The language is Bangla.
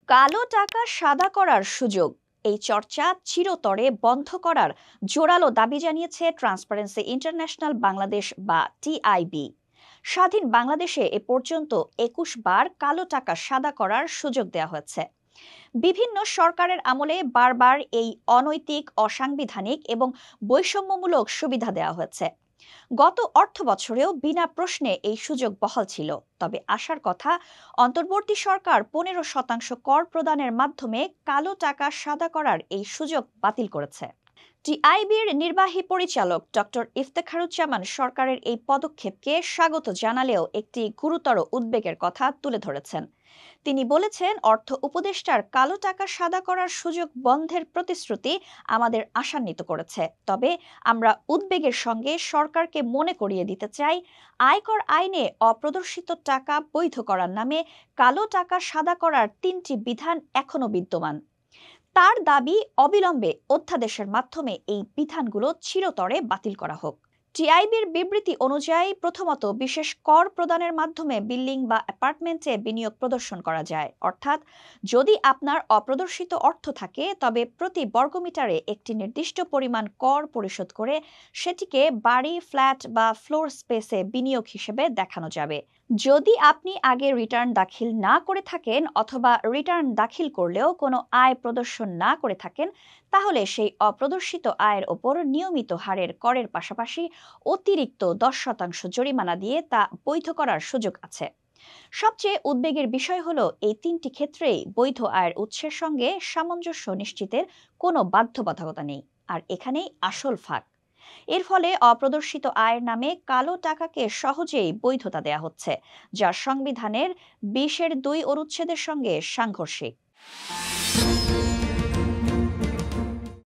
কালো টাকা সাদা করার সুযোগ, এই চর্চা চিরতরে বন্ধ করার জোরালো দাবি জানিয়েছে ট্রান্সপারেন্সি ইন্টারন্যাশনাল বাংলাদেশ বা টিআইবি। স্বাধীন বাংলাদেশে এ পর্যন্ত ২১ বার কালো টাকা সাদা করার সুযোগ দেওয়া হয়েছে। বিভিন্ন সরকারের আমলে বারবার এই অনৈতিক, অসাংবিধানিক এবং বৈষম্যমূলক সুবিধা দেওয়া হয়েছে। গত অর্থবছরেও বিনা প্রশ্নে এই সুযোগ বহাল ছিল। তবে আশার কথা, অন্তর্বর্তী সরকার ১৫% কর প্রদানের মাধ্যমে কালো টাকা সাদা করার এই সুযোগ বাতিল করেছে। টিআইবির নির্বাহী পরিচালক ডক্টর ইফতেখারুজ্জামান সরকারের এই পদক্ষেপকে স্বাগত জানালেও একটি গুরুতর উদ্বেগের কথা তুলে ধরেছেন। তিনি বলেছেন, অর্থ উপদেষ্টার কালো টাকা সাদা করার সুযোগ বন্ধের প্রতিশ্রুতি আমাদের আশান্বিত করেছে। তবে আমরা উদ্বেগের সঙ্গে সরকারকে মনে করিয়ে দিতে চাই, আয়কর আইনে অপ্রদর্শিত টাকা বৈধ করার নামে কালো টাকা সাদা করার ৩টি বিধান এখনো বিদ্যমান। তার দাবি, অবিলম্বে অধ্যাদেশের মাধ্যমে এই বিধানগুলো চিরতরে বাতিল করা হোক। টিআইবির বিবৃতি অনুযায়ী, প্রথমত, বিশেষ কর প্রদানের মাধ্যমে বিল্ডিং বা অ্যাপার্টমেন্টে বিনিয়োগ প্রদর্শন করা যায়। অর্থাৎ, যদি আপনার অপ্রদর্শিত অর্থ থাকে, তবে প্রতি বর্গমিটারে একটি নির্দিষ্ট পরিমাণ কর পরিশোধ করে সেটিকে বাড়ি, ফ্ল্যাট বা ফ্লোর স্পেসে বিনিয়োগ হিসেবে দেখানো যাবে। যদি আপনি আগে রিটার্ন দাখিল না করে থাকেন অথবা রিটার্ন দাখিল করলেও কোনো আয় প্রদর্শন না করে থাকেন, তাহলে সেই অপ্রদর্শিত আয়ের ওপর নিয়মিত হারের করের পাশাপাশি অতিরিক্ত 10% জরিমানা দিয়ে তা বৈধ করার সুযোগ আছে। সবচেয়ে উদ্বেগের বিষয় হলো, এই ৩টি ক্ষেত্রেই বৈধ আয়ের উৎসের সঙ্গে সামঞ্জস্য নিশ্চিতের কোনো বাধ্যবাধকতা নেই। আর এখানেই আসল ফাঁক। এর ফলে অপ্রদর্শিত আয়ের নামে কালো টাকাকে সহজেই বৈধতা দেয়া হচ্ছে, যা সংবিধানের ২০-২ অনুচ্ছেদের সঙ্গে সাংঘর্ষিক।